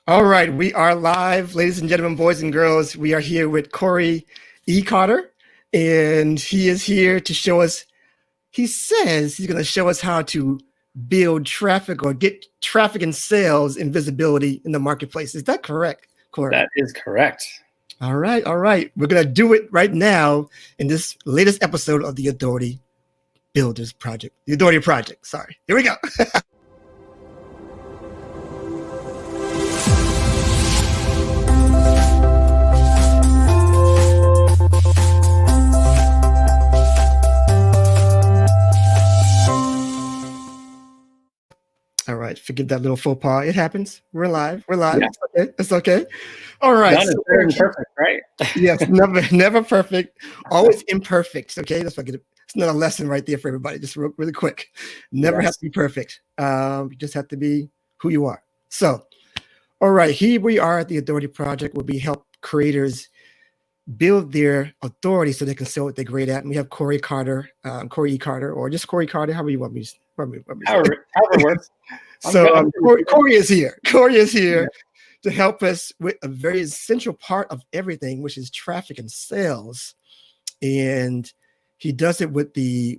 All right, we are live, ladies and gentlemen, boys and girls. We are here with Cory E Carter, and he is here to show us. He says he's going to show us how to build traffic or get traffic and sales and visibility in the marketplace. Is that correct, Cory? That is correct. All right. We're going to do it right now in this latest episode of the Authority Builders Project. The Authority Project. Sorry. Here we go. All right, forgive that little faux pas. It happens. We're live. Yeah. It's okay. All right. None is better than perfect, right? Yes, never perfect. Always imperfect. Okay, that's what it's another lesson right there for everybody. Just really quick. Never have to be perfect. You just have to be who you are. So, all right, here we are at the Authority Project, where we help creators build their authority so they can sell what they're great at. And we have Cory Carter, Cory E Carter, or just Cory Carter, however you want me to say. However it works. So Cory is here. Cory is here to help us with a very essential part of everything, which is traffic and sales. And he does it with the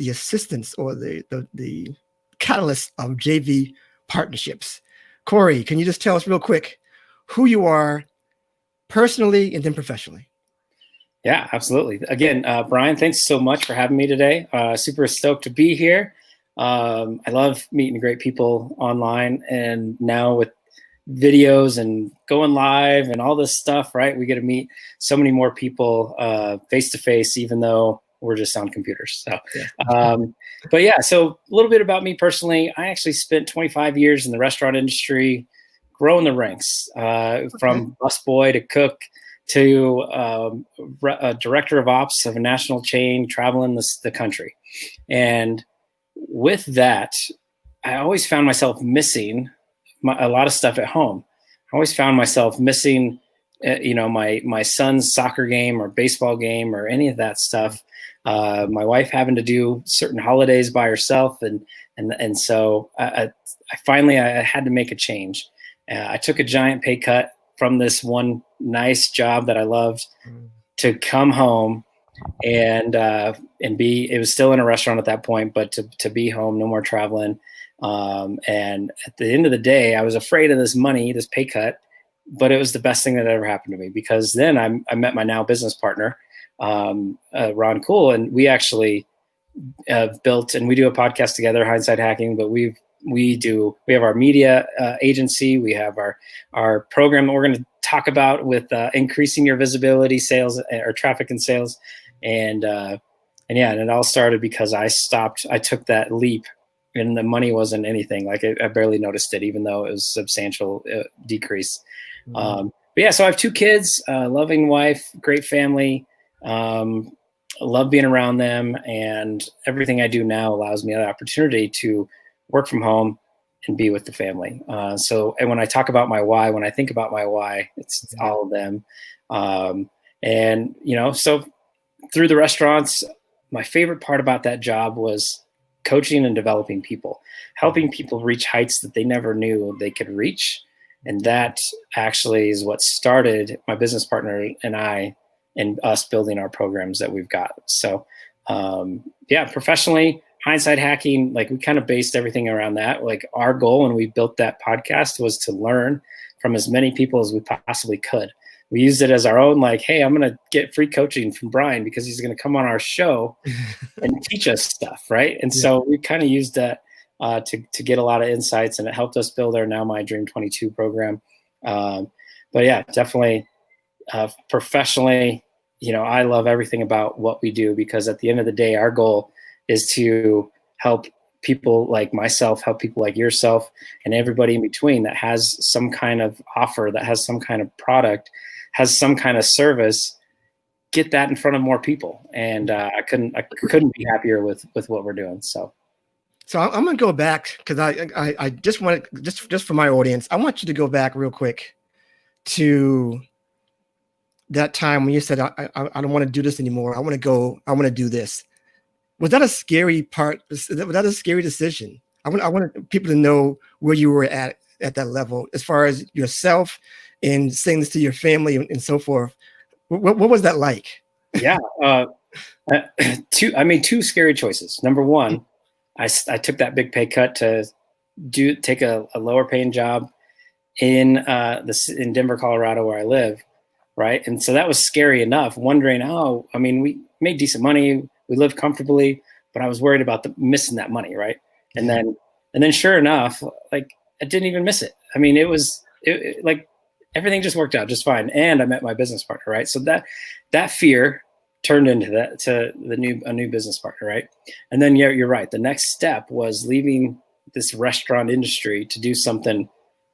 assistance or the catalyst of JV partnerships. Cory, can you just tell us real quick who you are personally and then professionally? Yeah, absolutely. Again, Brian, thanks so much for having me today. Super stoked to be here. I love meeting great people online, and now with videos and going live and all this stuff, right? We get to meet so many more people face to face, even though we're just on computers. So, but yeah, so a little bit about me personally. I actually spent 25 years in the restaurant industry, growing the ranks from busboy to cook to a director of ops of a national chain, traveling the country. And with that, I always found myself missing a lot of stuff at home. I always found myself missing, my son's soccer game or baseball game or any of that stuff. My wife having to do certain holidays by herself, and so I finally had to make a change. I took a giant pay cut from this one nice job that I loved to come home and be, it was still in a restaurant at that point, but to be home, no more traveling. And at the end of the day, I was afraid of this money, this pay cut, but it was the best thing that ever happened to me, because then I met my now business partner, Ron Cool, and we actually built, and we do a podcast together, Hindsight Hacking, but we have our media agency. We have our program that we're going to talk about with increasing your visibility, sales, or traffic and sales. And it all started because I took that leap, and the money wasn't anything. Like I barely noticed it, even though it was a substantial decrease. But yeah, so I have 2 kids, loving wife, great family. Love being around them, and everything I do now allows me the opportunity to work from home and be with the family. And when I talk about my why, when I think about my why, it's all of them. So through the restaurants, my favorite part about that job was coaching and developing people, helping people reach heights that they never knew they could reach. And that actually is what started my business partner and I, and us building our programs that we've got. So professionally, Hindsight Hacking, like we kind of based everything around that. Like our goal when we built that podcast was to learn from as many people as we possibly could. We used it as our own, like, hey, I'm going to get free coaching from Brian because he's going to come on our show and teach us stuff, right? And so we kind of used that to get a lot of insights, and it helped us build our Now My Dream 22 program. But yeah, definitely professionally, I love everything about what we do, because at the end of the day, our goal is to help people like myself, help people like yourself, and everybody in between that has some kind of offer, that has some kind of product, has some kind of service, get that in front of more people. And I couldn't be happier with what we're doing. So I'm going to go back, because I just want to, just for my audience, I want you to go back real quick to that time when you said, I don't want to do this anymore. I want to do this. Was that a scary part? Was that a scary decision? I want people to know where you were at at that level, as far as yourself and saying this to your family and so forth. What was that like? Yeah. Two scary choices. Number one, I took that big pay cut to take a lower paying job in Denver, Colorado, where I live. Right. And so that was scary enough, wondering, we made decent money. We lived comfortably, but I was worried about missing that money. Right. And then sure enough, like I didn't even miss it. I mean, it was like everything just worked out just fine. And I met my business partner. Right. So that fear turned into a new business partner. Right. And then, you're right. The next step was leaving this restaurant industry to do something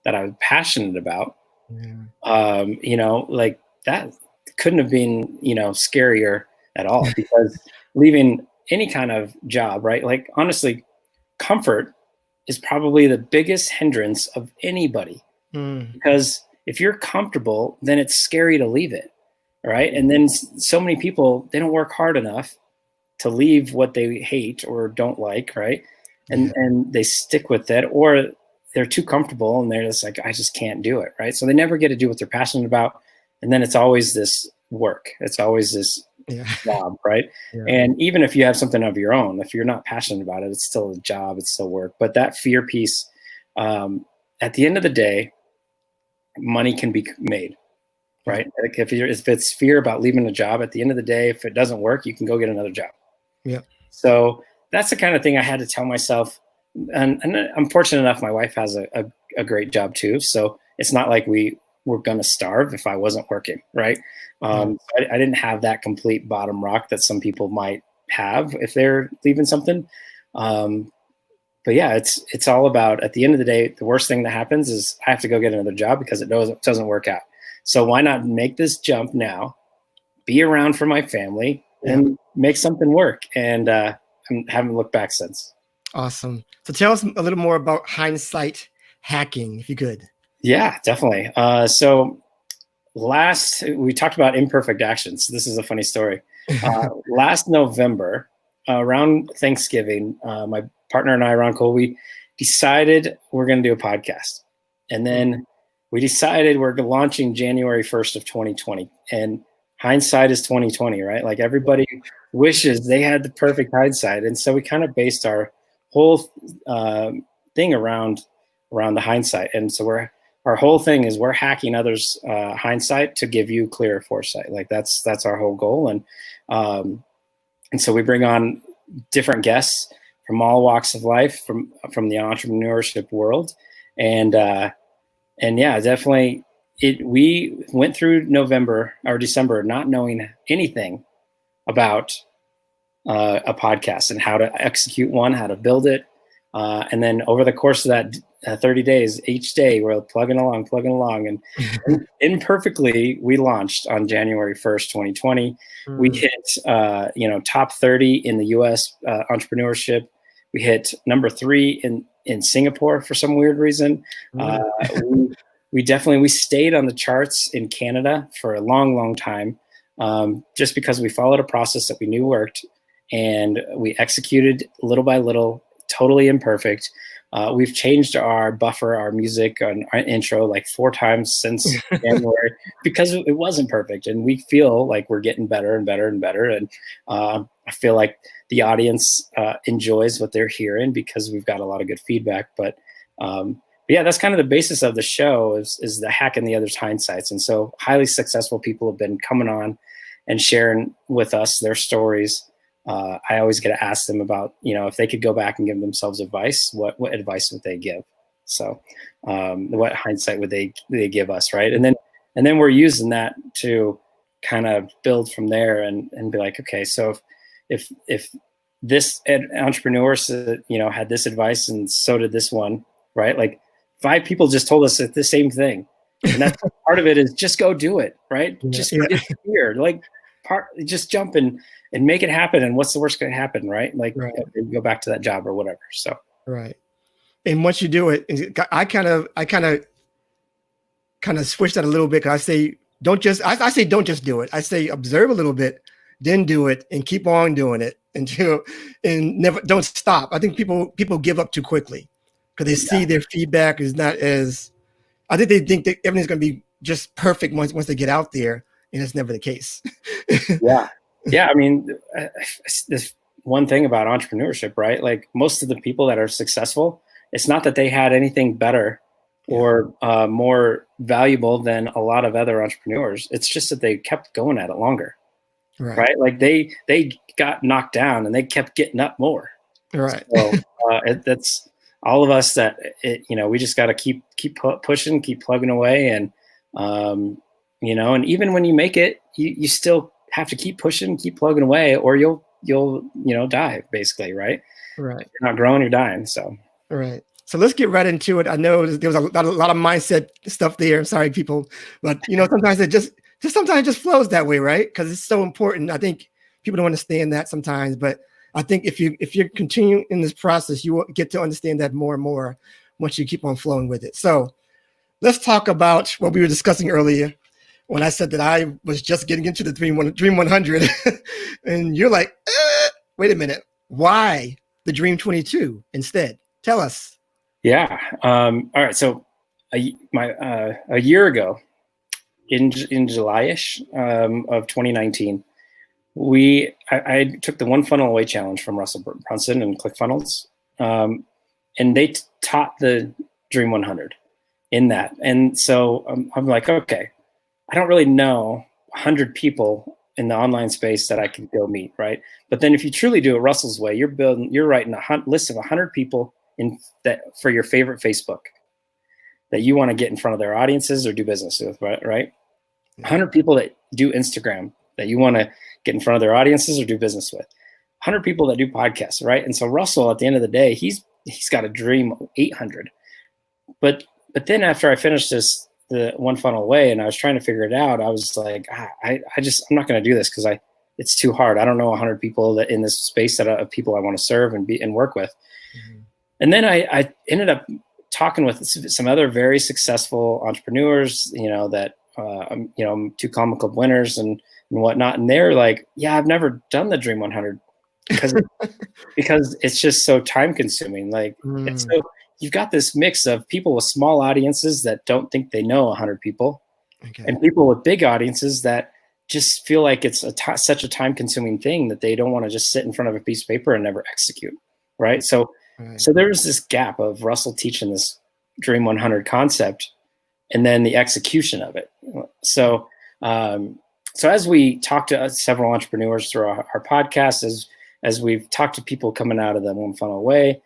that I was passionate about. Like that couldn't have been, scarier at all, because leaving any kind of job, right? Like honestly, comfort is probably the biggest hindrance of anybody, because if you're comfortable, then it's scary to leave it. Right. And then so many people, they don't work hard enough to leave what they hate or don't like. Right. And they stick with it, or they're too comfortable and they're just like, I just can't do it. Right. So they never get to do what they're passionate about. And then it's always this work. It's always this job. Right. Yeah. And even if you have something of your own, if you're not passionate about it, it's still a job, it's still work. But that fear piece, at the end of the day, money can be made. Right. Like if it's fear about leaving a job, at the end of the day, if it doesn't work, you can go get another job. Yeah. So that's the kind of thing I had to tell myself. And I'm fortunate enough, my wife has a great job too. So it's not like we were going to starve if I wasn't working. Right. I didn't have that complete bottom rock that some people might have if they're leaving something. But yeah, it's all about, at the end of the day, the worst thing that happens is I have to go get another job because it doesn't work out. So why not make this jump now, be around for my family, and make something work? And I haven't looked back since. Awesome. So tell us a little more about Hindsight hacking, if you could. Yeah, definitely. So we talked about imperfect actions. This is a funny story. Last November, around Thanksgiving, my partner and I, Ron Cole, we decided we're going to do a podcast. And then we decided we're launching January 1st of 2020. And hindsight is 2020, right? Like everybody wishes they had the perfect hindsight. And so we kind of based our whole thing around the hindsight. And so our whole thing is we're hacking others' hindsight to give you clearer foresight. Like that's our whole goal. And so we bring on different guests from all walks of life, from the entrepreneurship world. And yeah, definitely we went through November or December not knowing anything about a podcast and how to execute one, how to build it. And then over the course of that 30 days, each day we're plugging along. And imperfectly, we launched on January 1st, 2020. We hit, top 30 in the US entrepreneurship. We hit number 3 in Singapore for some weird reason. We stayed on the charts in Canada for a long, long time, just because we followed a process that we knew worked, and we executed little by little, totally imperfect. We've changed our buffer, our music, and our intro like 4 times since January because it wasn't perfect, and we feel like we're getting better and better and better. And I feel like the audience enjoys what they're hearing because we've got a lot of good feedback. But yeah, that's kind of the basis of the show is the hack and the other's hindsights. And so highly successful people have been coming on and sharing with us their stories. I always get to ask them about, if they could go back and give themselves advice, what advice would they give? So what hindsight would they give us, right? And then we're using that to kind of build from there and be like, okay, so if this entrepreneur had this advice and so did this one, right? Like 5 people just told us the same thing. And that's part of it is just go do it, right? Just forget the fear. Like just jump and make it happen. And what's the worst going to happen, right? Like go back to that job or whatever. So right. And once you do it, I kind of switch that a little bit. I say don't just do it. I say observe a little bit, then do it, and keep on doing it and never don't stop. I think people give up too quickly. because they see their feedback is not as, I think they think that everything's going to be just perfect once they get out there, and it's never the case. Yeah. I mean, this one thing about entrepreneurship, right? Like most of the people that are successful, it's not that they had anything better or more valuable than a lot of other entrepreneurs. It's just that they kept going at it longer, right? Like they got knocked down and they kept getting up more. Right. So that's all of us that, we just got to keep pushing, keep plugging away. And, and even when you make it, you still have to keep pushing, keep plugging away, or you'll die basically. Right. Right. If you're not growing, you're dying. So. Right. So let's get right into it. I know there was a lot of mindset stuff there. Sorry, people, but sometimes it just flows that way, right? Because it's so important. I think people don't understand that sometimes, but I think if you're continuing in this process, you will get to understand that more and more once you keep on flowing with it. So let's talk about what we were discussing earlier when I said that I was just getting into the Dream 100, and you're like, wait a minute, why the Dream 22 instead? Tell us. Yeah. All right. So a year ago, in July-ish of 2019, I took the One Funnel Away challenge from Russell Brunson and ClickFunnels, and they taught the Dream 100 in that. And so I'm like, okay, I don't really know 100 people in the online space that I could go meet, right? But then if you truly do it Russell's way, you're writing a list of 100 people for your favorite Facebook that you want to get in front of their audiences or do business with, right? 100 people that do Instagram that you want to get in front of their audiences or do business with. 100 people that do podcasts, right? And so Russell, at the end of the day, he's got a dream of 800. But then after I finished the One Funnel Away, and I was trying to figure it out, I was like, I'm not going to do this because it's too hard. I don't know 100 people that in this space of people I want to serve and work with. Mm-hmm. And then I ended up talking with some other very successful entrepreneurs, that, two Common Club winners and whatnot. And they're like, yeah, I've never done the Dream 100 because it's just so time consuming. Like, and so you've got this mix of people with small audiences that don't think they know 100 people, and people with big audiences that just feel like it's such a time consuming thing that they don't want to just sit in front of a piece of paper and never execute. Right. So there was this gap of Russell teaching this Dream 100 concept and then the execution of it. So as we talked to several entrepreneurs through our podcast, as we've talked to people coming out of the One Funnel Away,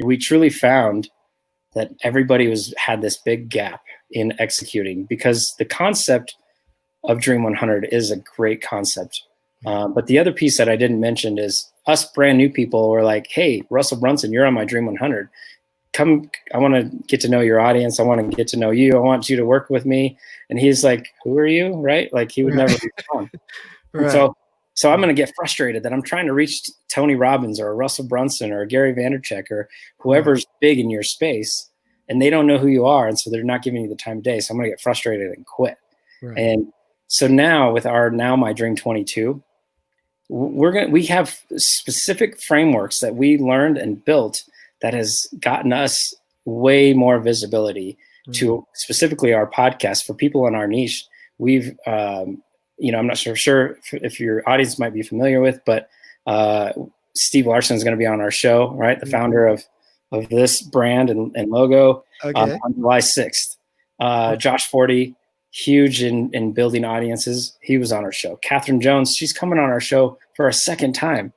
we truly found that everybody had this big gap in executing, because the concept of Dream 100 is a great concept. But the other piece that I didn't mention is us brand new people were like, hey, Russell Brunson, you're on my Dream 100. Come, I want to get to know your audience. I want to get to know you. I want you to work with me. And he's like, who are you? Right? Like he would never respond. So I'm going to get frustrated that I'm trying to reach Tony Robbins or Russell Brunson or Gary Vaynerchuk or whoever's big in your space, and they don't know who you are. And so they're not giving you the time of day. So I'm going to get frustrated and quit. Right. And so now with my Dream 22, we have specific frameworks that we learned and built that has gotten us way more visibility to specifically our podcast for people in our niche. We've, I'm not sure if your audience might be familiar with, but Steve Larson is going to be on our show, right? The founder of this brand and logo on July 6th. Josh Forty, huge in building audiences. He was on our show. Catherine Jones, she's coming on our show for a second time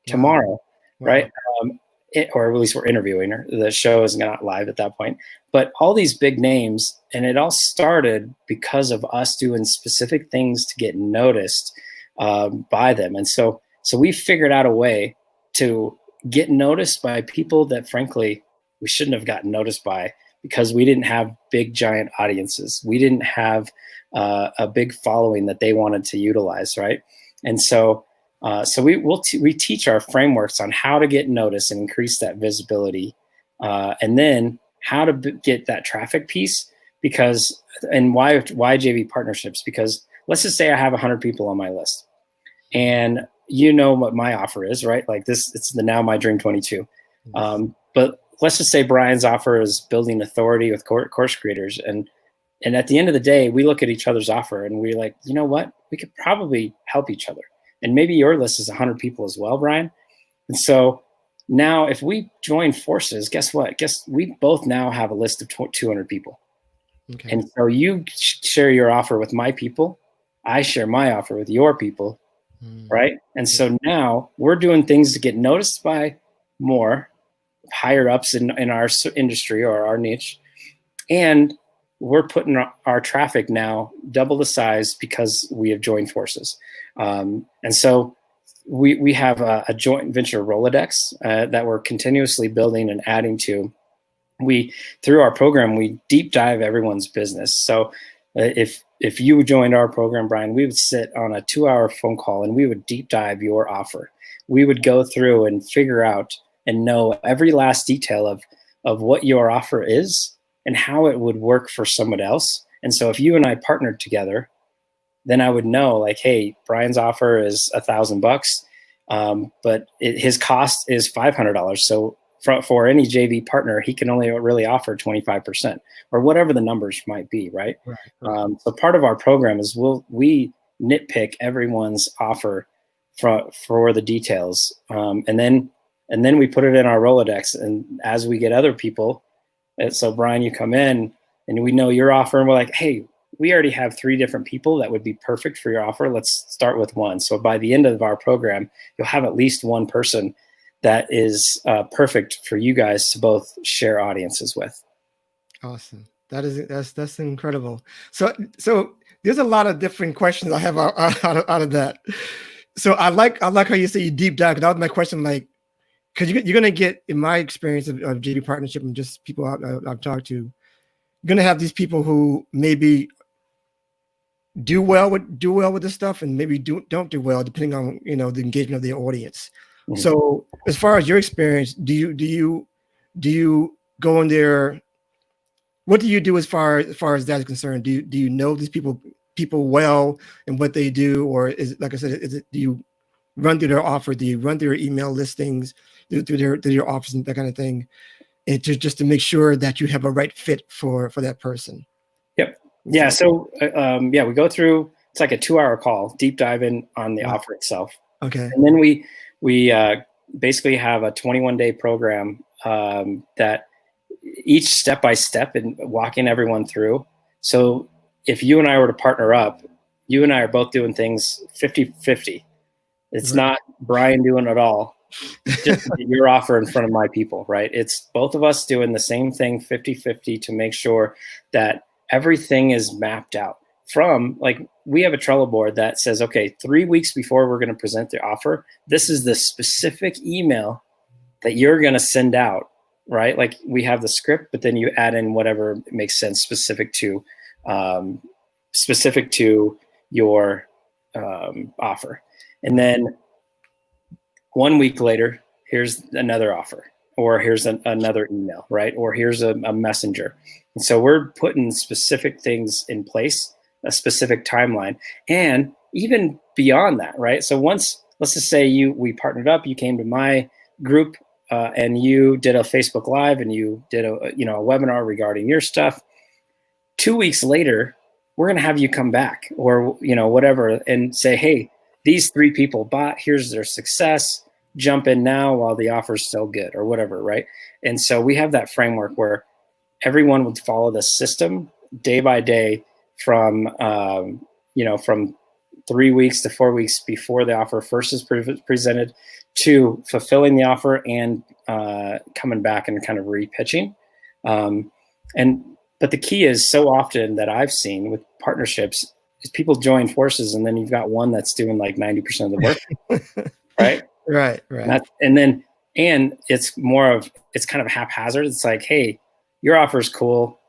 tomorrow, right? Or at least we're interviewing her. The show is not live at that point. But all these big names, and it all started because of us doing specific things to get noticed by them. And so we figured out a way to get noticed by people that, frankly, we shouldn't have gotten noticed by, because we didn't have big, giant audiences. We didn't have a big following that they wanted to utilize, right? And so we teach our frameworks on how to get noticed and increase that visibility, and then how to get that traffic piece. And why JV partnerships? Because let's just say I have 100 people on my list, and you know what my offer is, right? Like this, it's my Dream 22. But let's just say Brian's offer is building authority with course creators. And at the end of the day, we look at each other's offer and we're like, you know what? We could probably help each other. And maybe your list is 100 people as well, Brian. And so now if we join forces, guess what? We both now have a list of 200 people. Okay. And so you share your offer with my people. I share my offer with your people. Right. And so now we're doing things to get noticed by more higher ups in our industry or our niche. And we're putting our traffic now double the size because we have joined forces. And so we have a joint venture Rolodex that we're continuously building and adding to. Through our program, we deep dive everyone's business. So if you joined our program, Brian, we would sit on a 2-hour phone call and we would deep dive your offer. We would go through and figure out and know every last detail of what your offer is and how it would work for someone else. And so if you and I partnered together, then I would know, like, hey, Brian's offer is $1,000, but his cost is $500. So for any JV partner, he can only really offer 25% or whatever the numbers might be, right? So part of our program is we nitpick everyone's offer for the details, and then we put it in our Rolodex. And as we get other people, so Brian, you come in and we know your offer, and we're like, hey, we already have 3 different people that would be perfect for your offer. Let's start with one. So by the end of our program, you'll have at least one person that is perfect for you guys to both share audiences with. Awesome. That's incredible. So there's a lot of different questions I have out of that. So I like how you say you deep dive. That was my question, like, because you're going to get, in my experience of JV partnership and just people I've talked to, you're going to have these people who maybe do well with this stuff and maybe don't do well, depending on, the engagement of the audience. Mm-hmm. So as far as your experience, do you go in there? What do you do as far as that is concerned? Do you know these people well and what they do, or is it, like I said, do you run through their offer? Do you run through their email listings, through their office and that kind of thing, and just to make sure that you have a right fit for that person? Yep. Yeah. So we go through. It's like a 2-hour call, deep dive in on the offer itself. Okay. And then we basically have a 21-day program that each step by step and walking everyone through. So if you and I were to partner up, you and I are both doing things 50-50. It's not Brian doing it all, just to get your offer in front of my people, right? It's both of us doing the same thing 50-50 to make sure that everything is mapped out. From, like, we have a Trello board that says, okay, 3 weeks before we're going to present the offer, this is the specific email that you're going to send out, right? Like, we have the script, but then you add in whatever makes sense specific to your offer. And then 1 week later, here's another offer, or here's another email, right? Or here's a messenger. And so we're putting specific things in place, a specific timeline, and even beyond that, right? So once, let's just say we partnered up, you came to my group and you did a Facebook Live and you did a webinar regarding your stuff. 2 weeks later, we're going to have you come back or, whatever, and say, hey, these 3 people bought, here's their success, jump in now while the offer is still good or whatever, right? And so we have that framework where everyone would follow the system day by day from 3 weeks to 4 weeks before the offer first is presented to fulfilling the offer and coming back and kind of repitching. But the key is, so often that I've seen with partnerships is people join forces and then you've got one that's doing like 90% of the work, right? Right. And it's kind of haphazard. It's like, hey, your offer is cool.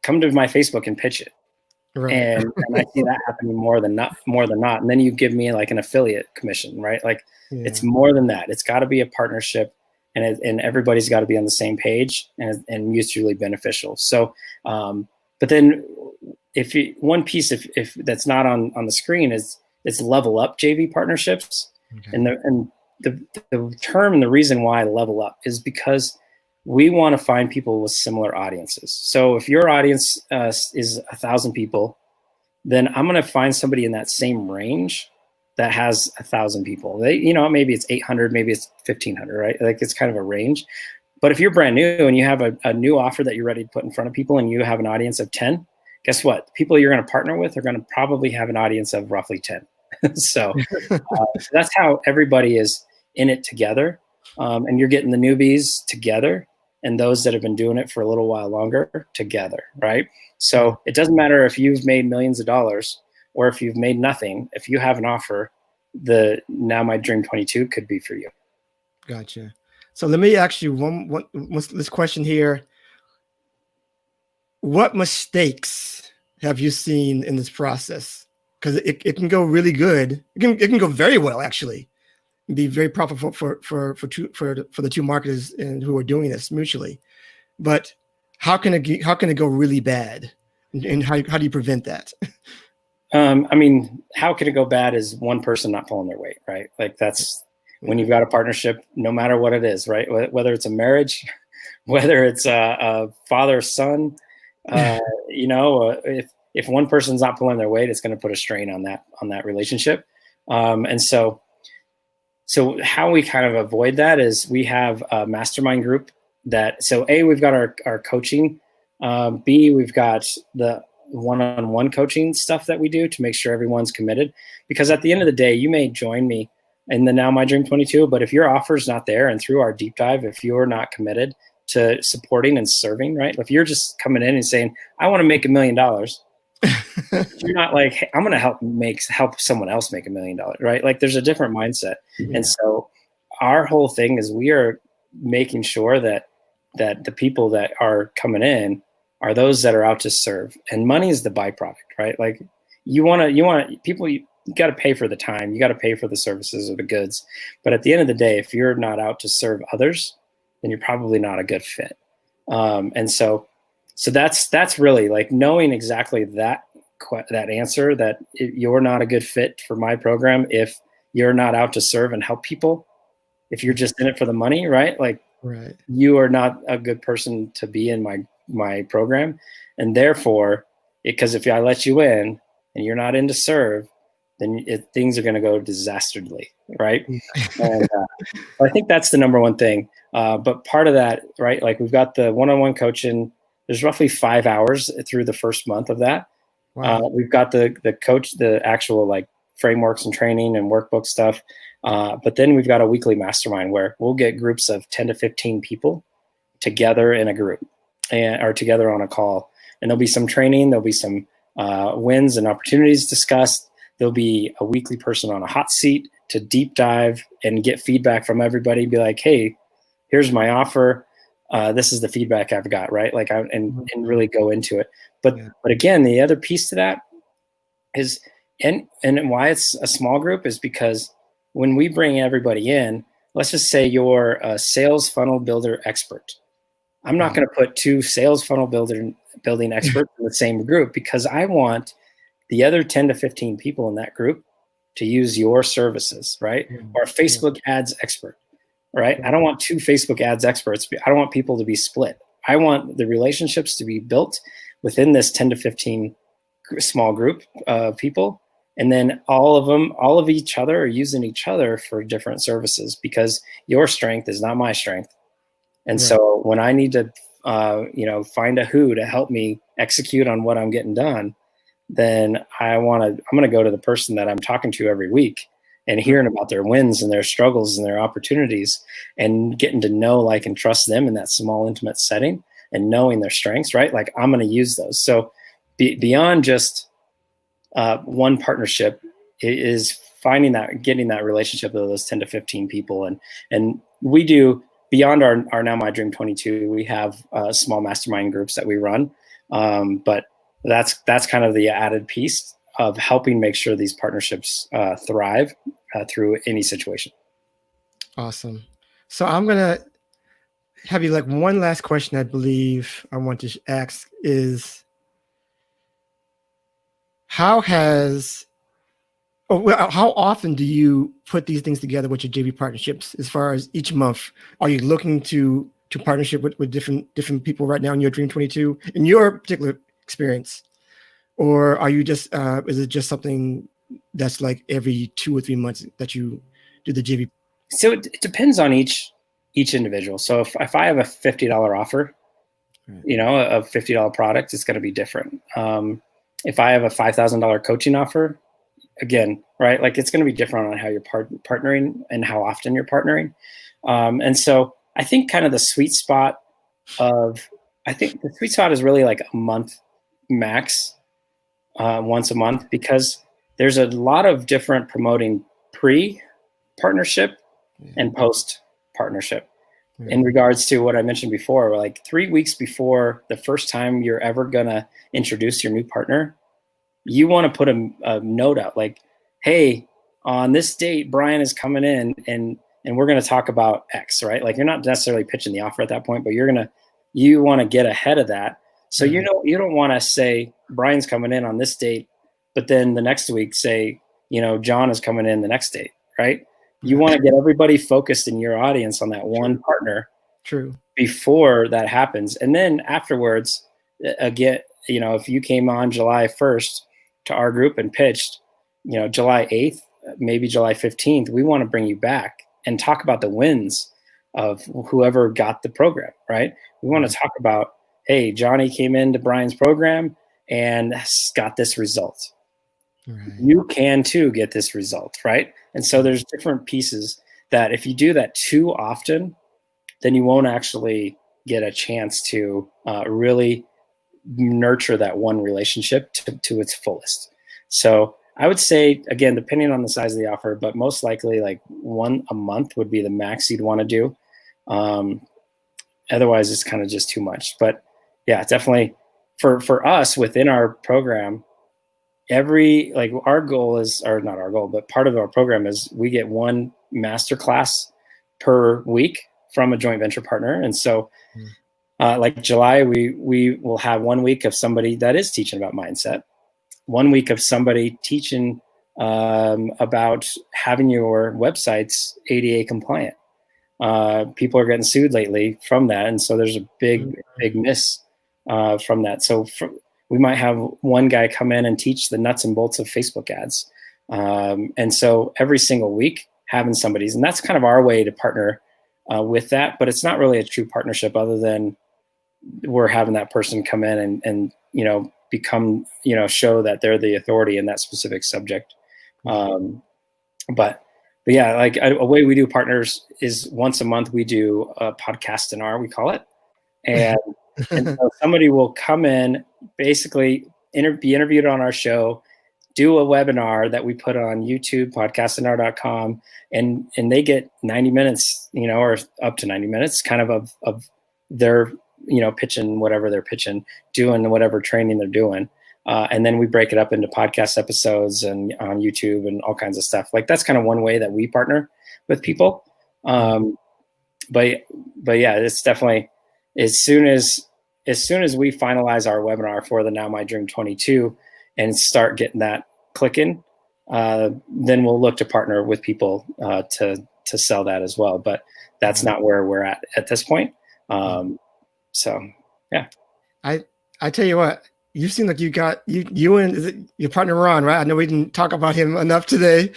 Come to my Facebook and pitch it. Right. And I see that happening more than not. And then you give me like an affiliate commission, right? Like It's more than that. It's got to be a partnership, and everybody's got to be on the same page and mutually beneficial. So, but then one piece if that's not on the screen is level up JV partnerships. Okay. And the term and the reason why level up is because we want to find people with similar audiences. So if your audience is 1,000 people, then I'm going to find somebody in that same range that has 1,000 people. Maybe it's 800, maybe it's 1,500, right? Like it's kind of a range. But if you're brand new and you have a new offer that you're ready to put in front of people and you have an audience of 10, guess what? The people you're going to partner with are going to probably have an audience of roughly 10. So that's how everybody is in it together. And you're getting the newbies together and those that have been doing it for a little while longer together, right? So it doesn't matter if you've made millions of dollars or if you've made nothing. If you have an offer, the Now My Dream 22 could be for you. Gotcha. So let me ask you this question here. What mistakes have you seen in this process? Because it can go really good. It can go very well, actually. Be very profitable for the two marketers and who are doing this mutually. But how can it go really bad? And how do you prevent that? I mean, how can it go bad is one person not pulling their weight, right? Like that's when you've got a partnership, no matter what it is, right? Whether it's a marriage, whether it's a father-son, if one person's not pulling their weight, it's going to put a strain on that relationship. And so how we kind of avoid that is we have a mastermind group so A, we've got our coaching. B, we've got the one-on-one coaching stuff that we do to make sure everyone's committed. Because at the end of the day, you may join me in the Now My Dream 22, but if your offer's not there and through our deep dive, if you're not committed to supporting and serving, right? If you're just coming in and saying, I want to make $1 million, you're not like, hey, I'm going to help someone else make $1 million, right? Like there's a different mindset. Yeah. And so our whole thing is we are making sure that the people that are coming in are those that are out to serve, and money is the byproduct, right? Like you want people, you got to pay for the time, you got to pay for the services or the goods. But at the end of the day, if you're not out to serve others, then you're probably not a good fit. And so that's really like knowing exactly that answer, that you're not a good fit for my program if you're not out to serve and help people. If you're just in it for the money, right? Like you are not a good person to be in my program. And therefore, because if I let you in and you're not in to serve, then things are going to go disastrously, right? And I think that's the number one thing. But part of that, right? Like we've got the one-on-one coaching. There's roughly 5 hours through the first month of that. Wow. We've got the coach, the actual like frameworks and training and workbook stuff. But then we've got a weekly mastermind where we'll get groups of 10 to 15 people together in a group or together on a call. And there'll be some training. There'll be some wins and opportunities discussed. There'll be a weekly person on a hot seat to deep dive and get feedback from everybody. Be like, hey, here's my offer. This is the feedback I've got, right? Like, and really go into it. But again, the other piece to that is, and why it's a small group is because when we bring everybody in, let's just say you're a sales funnel builder expert. I'm not going to put two sales funnel building experts in the same group, because I want the other 10 to 15 people in that group to use your services, right? Or a Facebook ads expert, right? I don't want two Facebook ads experts. I don't want people to be split. I want the relationships to be built within this 10 to 15 small group of people. And then all of each other are using each other for different services, because your strength is not my strength. And so when I need to, find a who to help me execute on what I'm getting done, then I'm going to go to the person that I'm talking to every week and hearing about their wins and their struggles and their opportunities, and getting to know, like, and trust them in that small, intimate setting, and knowing their strengths, right? Like, I'm going to use those. So beyond just one partnership is getting that relationship with those 10 to 15 people. And we do, beyond our Now My Dream 22, we have small mastermind groups that we run. But that's kind of the added piece of helping make sure these partnerships thrive through any situation. Awesome. So I'm going to have you, like, one last question I believe I want to ask is, how often do you put these things together with your JV partnerships? As far as each month, are you looking to to partnership with different people right now in your Dream 22 in your particular experience? Or are you just is it just something that's like every 2 or 3 months that you do the JV? So it depends on each individual. So if I have a $50 offer, Right. you know, a $50 product, it's going to be different. If I have a $5,000 coaching offer, again, right, like it's going to be different on how you're partnering and how often you're partnering. And so I think kind of the sweet spot is really like a month max, once a month, because there's a lot of different promoting pre-partnership and post-partnership. In regards to what I mentioned before, like 3 weeks before the first time you're ever going to introduce your new partner, you want to put a note out like, hey, on this date, Brian is coming in and we're going to talk about X, right? Like you're not necessarily pitching the offer at that point, but you want to get ahead of that. So you don't want to say Brian's coming in on this date, but then the next week say, you know, John is coming in the next date, right? You want to get everybody focused in your audience on that one partner before that happens. And then afterwards, again, you know, if you came on July 1st to our group and pitched, you know, July 8th, maybe July 15th, we want to bring you back and talk about the wins of whoever got the program, right? We want to talk about, hey, Johnny came into Brian's program and got this result. Right. You can too get this result, right? And so there's different pieces that if you do that too often, then you won't actually get a chance to really nurture that one relationship to its fullest. So I would say, again, depending on the size of the offer, but most likely like one a month would be the max you'd want to do. Otherwise, it's kind of just too much. But yeah, definitely for us within our program, our goal is, or not our goal, but part of our program is we get one masterclass per week from a joint venture partner. And so like July, we will have 1 week of somebody that is teaching about mindset, 1 week of somebody teaching about having your websites ADA compliant. People are getting sued lately from that. And so there's a big miss from that. So we might have one guy come in and teach the nuts and bolts of Facebook ads. And so every single week having somebody's, and that's kind of our way to partner with that, but it's not really a true partnership other than we're having that person come in and you know, become, you know, show that they're the authority in that specific subject. But yeah, like a way we do partners is once a month we do a podcast we call it. And so somebody will come in, basically be interviewed on our show, do a webinar that we put on YouTube, podcastinar.com, and they get 90 minutes, you know, or up to 90 minutes kind of their, you know, pitching whatever they're pitching, doing whatever training they're doing. And then we break it up into podcast episodes and on YouTube and all kinds of stuff. Like that's kind of one way that we partner with people. But yeah, it's definitely as soon as we finalize our webinar for the Now My Dream 22 and start getting that clicking, then we'll look to partner with people to sell that as well. But that's not where we're at this point. So yeah, I tell you what, you seem like you and your partner Ron, right? I know we didn't talk about him enough today,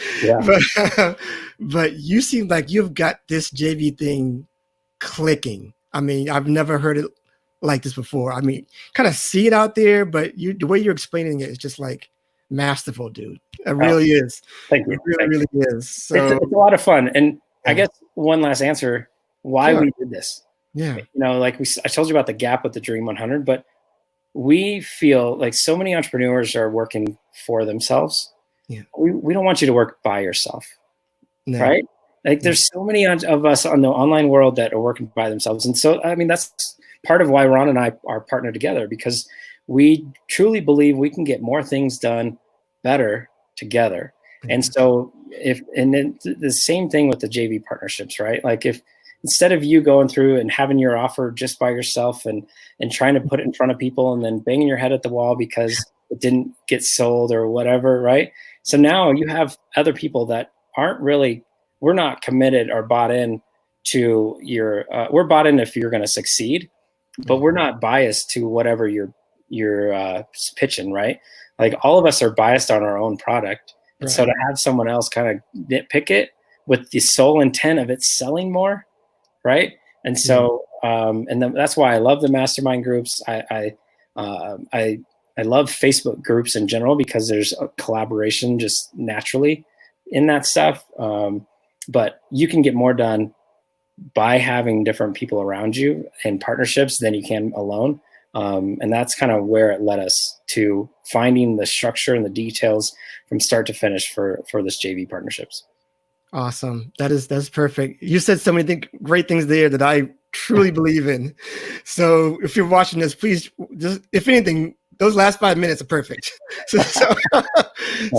but you seem like you've got this JV thing clicking. I mean, I've never heard it like this before. I mean, kind of see it out there, but the way you're explaining it is just like masterful, dude. It really is. Thank you. It really is. So it's a lot of fun. And I guess one last answer why we did this. Yeah. You know, like I told you about the gap with the Dream 100, but we feel like so many entrepreneurs are working for themselves. Yeah. We don't want you to work by yourself, right? Like there's so many of us on the online world that are working by themselves. And so, I mean, that's part of why Ron and I are partnered together, because we truly believe we can get more things done better together. And so and then the same thing with the JV partnerships, right? Like if instead of you going through and having your offer just by yourself and trying to put it in front of people and then banging your head at the wall because it didn't get sold or whatever, right? So now you have other people that we're not committed or bought in to your, we're bought in if you're going to succeed, but we're not biased to whatever you're pitching, right? Like all of us are biased on our own product. And so to have someone else kind of nitpick it with the sole intent of it selling more, right? And so, that's why I love the mastermind groups. I love Facebook groups in general because there's a collaboration just naturally in that stuff. But you can get more done by having different people around you in partnerships than you can alone. And that's kind of where it led us to finding the structure and the details from start to finish for this JV partnerships. Awesome. That's perfect. You said so many great things there that I truly believe in. So if you're watching this, please just, if anything, those last 5 minutes are perfect.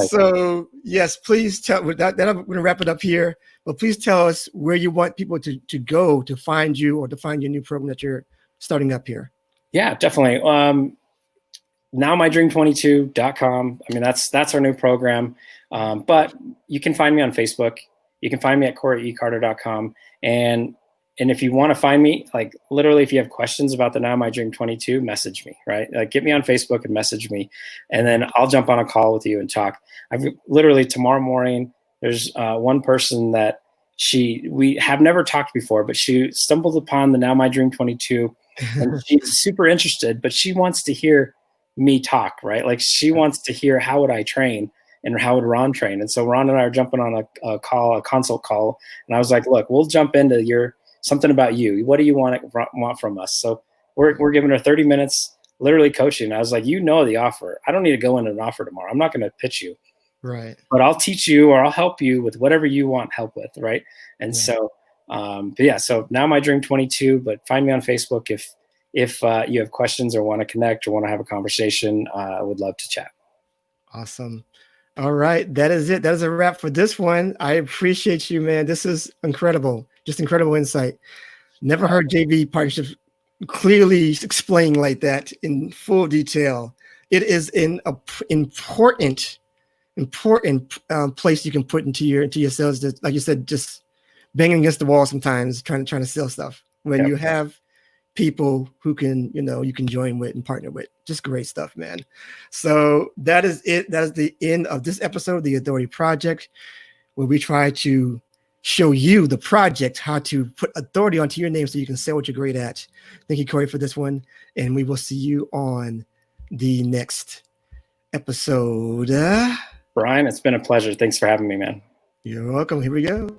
So yes, please tell that I'm going to wrap it up here, but please tell us where you want people to go to find you or to find your new program that you're starting up here. Yeah, definitely. NowMyDream22.com. I mean, that's our new program. But you can find me on Facebook. You can find me at CoryECarter.com. And if you want to find me, like literally, if you have questions about the Now My Dream 22, message me, right? Like get me on Facebook and message me, and then I'll jump on a call with you and talk. I've literally tomorrow morning, there's one person that we have never talked before, but she stumbled upon the Now My Dream 22 and she's super interested, but she wants to hear me talk, right? Like she wants to hear how would I train and how would Ron train? And so Ron and I are jumping on a consult call. And I was like, look, we'll jump into something about you. What do you want from us? So we're giving her 30 minutes, literally coaching. I was like, the offer. I don't need to go into an offer tomorrow. I'm not going to pitch you. Right. But I'll teach you or I'll help you with whatever you want help with. Right. And so, so Now My Dream 22, but find me on Facebook if you have questions or want to connect or want to have a conversation. I would love to chat. Awesome. All right. That is it. That is a wrap for this one. I appreciate you, man. This is incredible. Just incredible insight. Never heard JV partnerships clearly explained like that in full detail. It is an important place you can put into your sales. That, like you said, just banging against the wall sometimes, trying to sell stuff. When you have people who you can join with and partner with. Just great stuff, man. So that is it. That is the end of this episode of the Authority Project, where we try to show you, the project, how to put authority onto your name so you can sell what you're great at. Thank you, Cory, for this one. And we will see you on the next episode. Brian, it's been a pleasure. Thanks for having me, man. You're welcome. Here we go.